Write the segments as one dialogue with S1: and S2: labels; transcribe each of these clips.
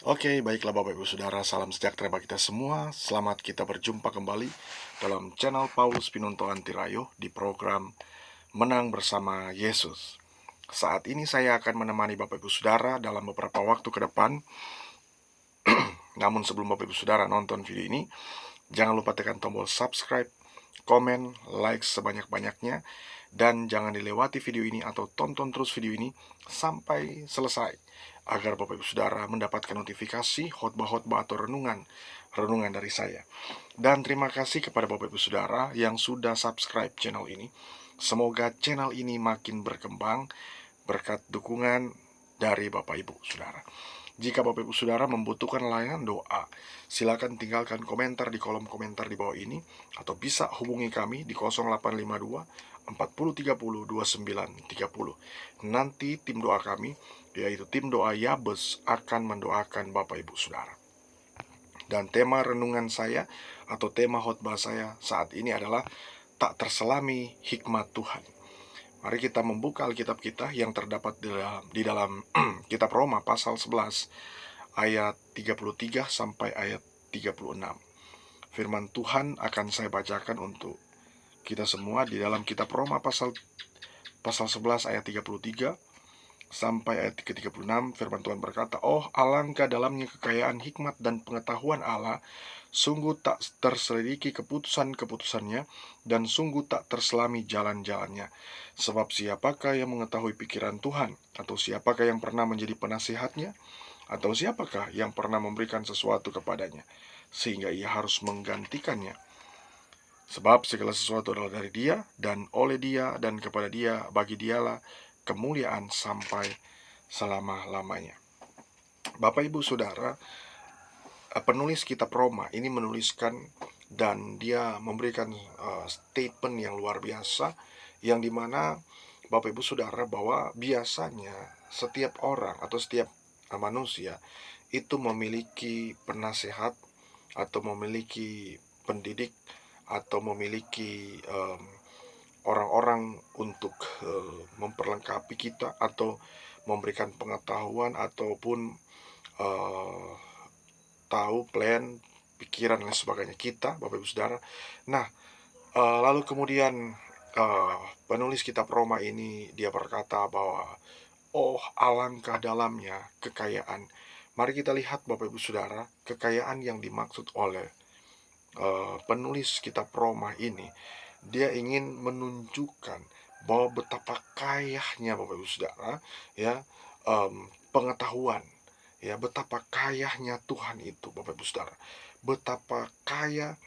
S1: Oke, baiklah Bapak Ibu Saudara, salam sejahtera bagi kita semua. Selamat kita berjumpa kembali dalam channel Paulus Pinonto Antirayo di program Menang Bersama Yesus. Saat ini saya akan menemani Bapak Ibu Saudara dalam beberapa waktu ke depan. Namun sebelum Bapak Ibu Saudara nonton video ini, jangan lupa tekan tombol subscribe, komen, like sebanyak-banyaknya, dan jangan dilewati video ini atau tonton terus video ini sampai selesai, agar Bapak Ibu Saudara mendapatkan notifikasi khotbah-khotbah atau renungan dari saya. Dan terima kasih kepada Bapak Ibu Saudara yang sudah subscribe channel ini. Semoga channel ini makin berkembang berkat dukungan dari Bapak Ibu Saudara. Jika Bapak Ibu Saudara membutuhkan layanan doa, silakan tinggalkan komentar di kolom komentar di bawah ini, atau bisa hubungi kami di 0852 40 30 29 30. Nanti tim doa kami, yaitu tim doa Yabes, akan mendoakan Bapak Ibu Saudara. Dan tema renungan saya atau tema khotbah saya saat ini adalah tak terselami hikmat Tuhan. Mari kita membuka Alkitab kita yang terdapat di dalam kitab Roma pasal 11 ayat 33 sampai ayat 36. Firman Tuhan akan saya bacakan untuk kita semua di dalam kitab Roma pasal 11 ayat 33 sampai ayat ke-36. Firman Tuhan berkata, "Oh, alangkah dalamnya kekayaan hikmat dan pengetahuan Allah, sungguh tak terselidiki keputusan-keputusannya, dan sungguh tak terselami jalan-jalannya. Sebab siapakah yang mengetahui pikiran Tuhan? Atau siapakah yang pernah menjadi penasihatnya? Atau siapakah yang pernah memberikan sesuatu kepadanya, sehingga ia harus menggantikannya? Sebab segala sesuatu adalah dari Dia, dan oleh Dia, dan kepada Dia, bagi Dialah kemuliaan sampai selama-lamanya." Bapak Ibu Saudara, penulis kitab Roma ini menuliskan dan dia memberikan statement yang luar biasa, yang dimana Bapak Ibu Saudara bahwa biasanya setiap orang atau setiap manusia itu memiliki penasehat atau memiliki pendidik atau memiliki orang-orang untuk memperlengkapi kita atau memberikan pengetahuan ataupun uh, tahu plan, pikiran dan sebagainya kita, Bapak Ibu Saudara. Nah, lalu kemudian penulis kitab Roma ini dia berkata bahwa oh, alangkah dalamnya kekayaan. Mari kita lihat Bapak Ibu Saudara, kekayaan yang dimaksud oleh penulis kitab Roma ini, dia ingin menunjukkan bahwa betapa kayanya Bapak Ibu Saudara, ya, pengetahuan, ya, betapa kayanya Tuhan itu Bapak Ibu Saudara, betapa kaya,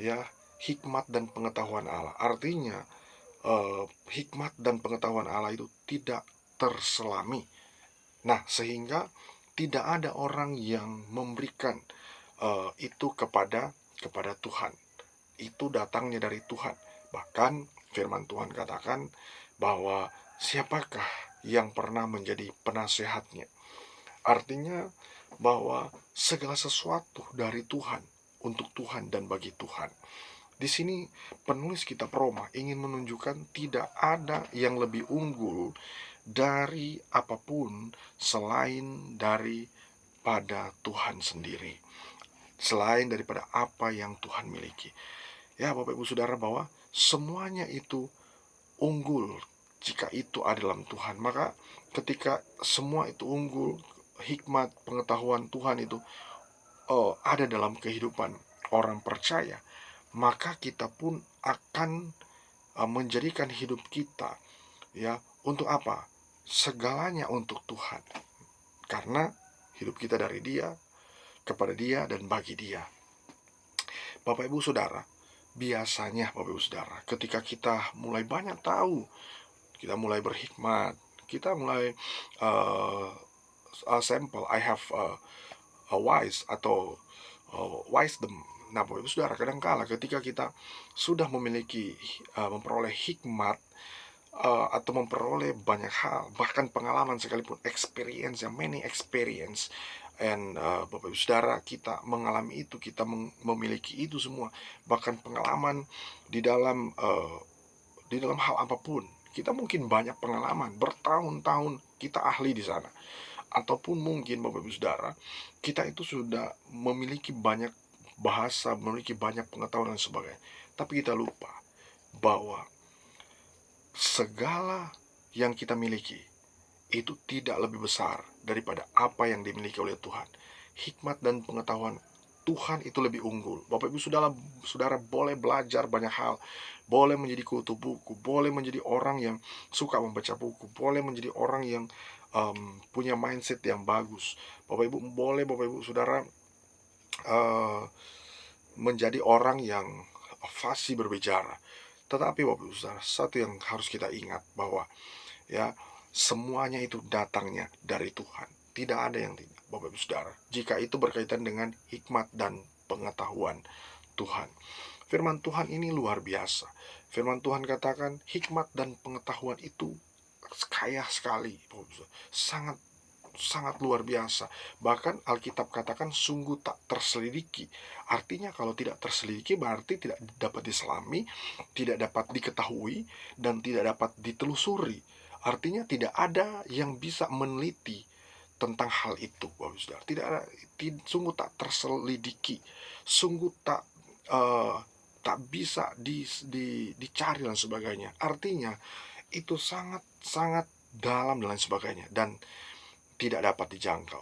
S1: ya, hikmat dan pengetahuan Allah. Artinya hikmat dan pengetahuan Allah itu tidak terselami. Nah, sehingga tidak ada orang yang memberikan itu kepada Tuhan. Itu datangnya dari Tuhan. Bahkan firman Tuhan katakan bahwa siapakah yang pernah menjadi penasehatnya. Artinya bahwa segala sesuatu dari Tuhan, untuk Tuhan dan bagi Tuhan. Di sini penulis kitab Roma ingin menunjukkan tidak ada yang lebih unggul dari apapun selain daripada Tuhan sendiri, selain daripada apa yang Tuhan miliki. Ya, Bapak Ibu Saudara, bahwa semuanya itu unggul jika itu ada dalam Tuhan. Maka ketika semua itu unggul, hikmat, pengetahuan Tuhan itu ada dalam kehidupan orang percaya, maka kita pun akan menjadikan hidup kita, ya, untuk apa? Segalanya untuk Tuhan. Karena hidup kita dari Dia, kepada Dia, dan bagi Dia. Bapak Ibu Saudara, biasanya Bapak Ibu Saudara, ketika kita mulai banyak tahu, kita mulai berhikmat, kita mulai sample, I have a wise atau wisdom. Nah, Bapak Ibu Saudara, kadangkala ketika kita sudah memiliki memperoleh hikmat atau memperoleh banyak hal, bahkan pengalaman sekalipun, experience, yang many experience, and Bapak Ibu Saudara, kita mengalami itu, kita memiliki itu semua, bahkan pengalaman di dalam hal apapun. Kita mungkin banyak pengalaman, bertahun-tahun kita ahli di sana. Ataupun mungkin Bapak Ibu Saudara, kita itu sudah memiliki banyak bahasa, memiliki banyak pengetahuan dan sebagainya. Tapi kita lupa bahwa segala yang kita miliki itu tidak lebih besar daripada apa yang dimiliki oleh Tuhan. Hikmat dan pengetahuan Tuhan itu lebih unggul. Bapak Ibu saudara boleh belajar banyak hal, boleh menjadi kutu buku, boleh menjadi orang yang suka membaca buku, boleh menjadi orang yang punya mindset yang bagus. Bapak Ibu saudara eh, menjadi orang yang fasih berbicara. Tetapi Bapak Ibu saudara, satu yang harus kita ingat bahwa ya, semuanya itu datangnya dari Tuhan. Tidak ada yang tidak, Bapak Ibu Saudara, jika itu berkaitan dengan hikmat dan pengetahuan Tuhan. Firman Tuhan ini luar biasa. Firman Tuhan katakan hikmat dan pengetahuan itu kaya sekali, Bapak Ibu Saudara. Sangat sangat luar biasa. Bahkan Alkitab katakan sungguh tak terselidiki. Artinya kalau tidak terselidiki berarti tidak dapat diselami, tidak dapat diketahui, dan tidak dapat ditelusuri. Artinya tidak ada yang bisa meneliti tentang hal itu, Bapak Saudara. Tidak ada, sungguh tak terselidiki, sungguh tak bisa dicari dan sebagainya. Artinya itu sangat sangat dalam dan lain sebagainya, dan tidak dapat dijangkau.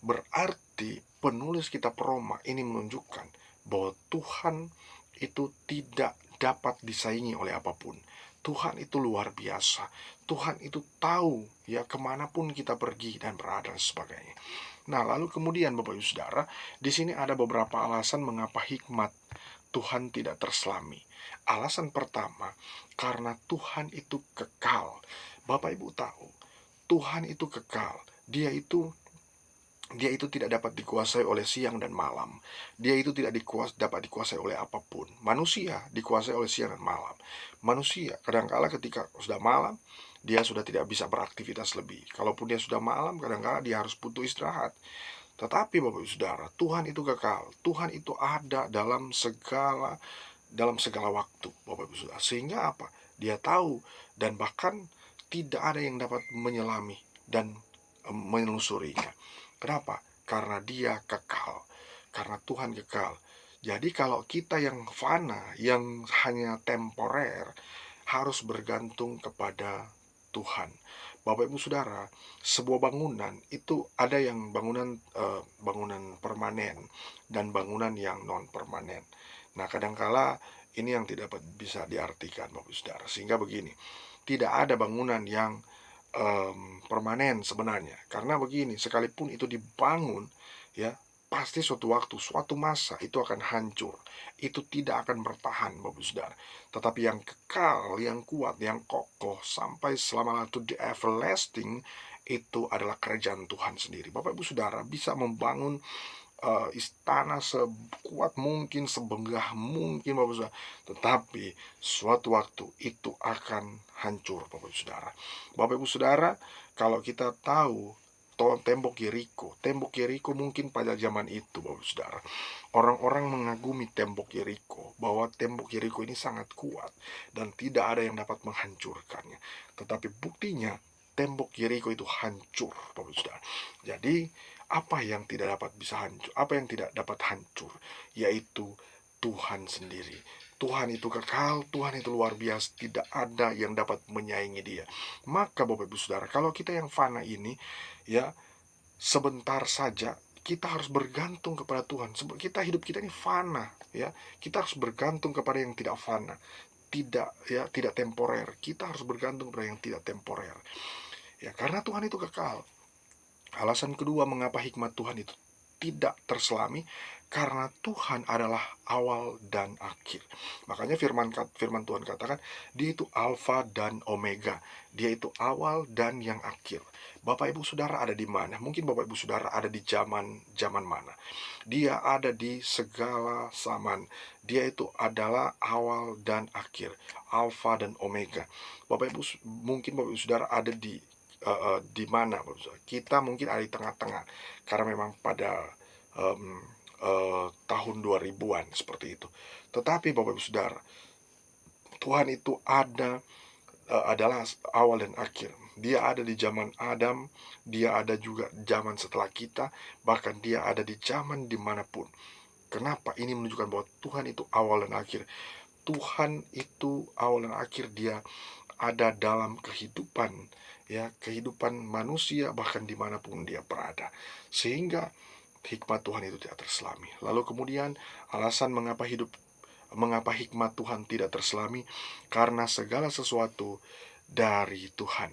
S1: Berarti penulis kitab Roma ini menunjukkan bahwa Tuhan itu tidak dapat disaingi oleh apapun. Tuhan itu luar biasa. Tuhan itu tahu ya kemanapun kita pergi dan berada dan sebagainya. Nah, lalu kemudian Bapak Ibu Saudara, di sini ada beberapa alasan mengapa hikmat Tuhan tidak terselami. Alasan pertama, karena Tuhan itu kekal. Bapak Ibu tahu, Tuhan itu kekal. Dia itu tidak dapat dikuasai oleh siang dan malam. Dia itu tidak dapat dikuasai oleh apapun. Manusia dikuasai oleh siang dan malam. Manusia kadangkala ketika sudah malam, dia sudah tidak bisa beraktivitas lebih. Kalaupun dia sudah malam, kadangkala dia harus butuh istirahat. Tetapi Bapak Ibu Saudara, Tuhan itu kekal. Tuhan itu ada dalam segala waktu, Bapak Ibu Saudara. Sehingga apa? Dia tahu, dan bahkan tidak ada yang dapat menyelami dan menelusurinya. Kenapa? Karena dia kekal. Karena Tuhan kekal. Jadi kalau kita yang fana, yang hanya temporer, harus bergantung kepada Tuhan. Bapak Ibu Saudara, sebuah bangunan itu ada yang bangunan permanen dan bangunan yang non permanen. Nah, kadangkala ini yang tidak bisa diartikan, Bapak Ibu Saudara. Sehingga begini, tidak ada bangunan yang permanen sebenarnya. Karena begini, sekalipun itu dibangun, ya pasti suatu waktu, suatu masa itu akan hancur. Itu tidak akan bertahan, Bapak Saudara. Tetapi yang kekal, yang kuat, yang kokoh sampai selama to the everlasting itu adalah kerajaan Tuhan sendiri. Bapak Ibu Saudara bisa membangun istana sekuat mungkin, sebenggah mungkin, Bapak Saudara, tetapi suatu waktu itu akan hancur, Bapak Ibu Saudara. Bapak Ibu Saudara, kalau kita tahu tembok Yeriko mungkin pada zaman itu, Bapak Ibu Saudara, orang-orang mengagumi tembok Yeriko, bahwa tembok Yeriko ini sangat kuat dan tidak ada yang dapat menghancurkannya. Tetapi buktinya tembok Yeriko itu hancur, Bapak Ibu Saudara. Jadi apa yang tidak dapat bisa hancur, apa yang tidak dapat hancur, yaitu Tuhan sendiri. Tuhan itu kekal, Tuhan itu luar biasa, tidak ada yang dapat menyaingi dia. Maka Bapak Ibu Saudara, kalau kita yang fana ini, ya sebentar saja kita harus bergantung kepada Tuhan. Hidup kita ini fana, ya. Kita harus bergantung kepada yang tidak fana, tidak temporer. Kita harus bergantung kepada yang tidak temporer. Ya, karena Tuhan itu kekal. Alasan kedua mengapa hikmat Tuhan itu tidak terselami, karena Tuhan adalah awal dan akhir. Makanya firman Tuhan katakan, dia itu alfa dan omega. Dia itu awal dan yang akhir. Bapak Ibu Saudara ada di mana? Mungkin Bapak Ibu Saudara ada di zaman mana? Dia ada di segala zaman. Dia itu adalah awal dan akhir, alfa dan omega. Mungkin Bapak Ibu Saudara ada di mana, kita mungkin ada di tengah-tengah, karena memang pada tahun 2000-an seperti itu. Tetapi Bapak Ibu Saudara, Tuhan itu adalah awal dan akhir. Dia ada di zaman Adam, dia ada juga zaman setelah kita, bahkan dia ada di zaman dimanapun. Kenapa? Ini menunjukkan bahwa Tuhan itu awal dan akhir. Tuhan itu awal dan akhir, dia ada dalam kehidupan, ya, kehidupan manusia bahkan dimanapun dia berada. Sehingga hikmat Tuhan itu tidak terselami. Lalu kemudian alasan mengapa hikmat Tuhan tidak terselami, karena segala sesuatu dari Tuhan.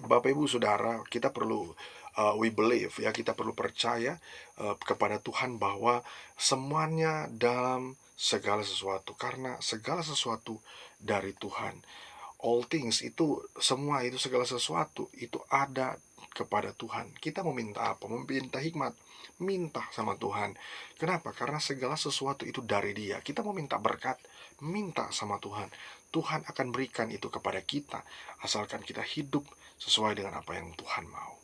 S1: Bapak Ibu Saudara, kita perlu we believe, ya, kita perlu percaya kepada Tuhan bahwa semuanya dalam segala sesuatu, karena segala sesuatu dari Tuhan. All things itu, semua itu, segala sesuatu itu ada kepada Tuhan. Kita meminta apa? Meminta hikmat, minta sama Tuhan. Kenapa? Karena segala sesuatu itu dari Dia. Kita mau minta berkat, minta sama Tuhan. Tuhan akan berikan itu kepada kita, asalkan kita hidup sesuai dengan apa yang Tuhan mau.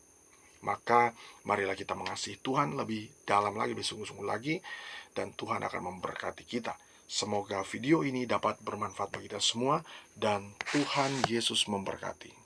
S1: Maka marilah kita mengasihi Tuhan lebih dalam lagi, lebih sungguh-sungguh lagi, dan Tuhan akan memberkati kita. Semoga video ini dapat bermanfaat bagi kita semua, dan Tuhan Yesus memberkati.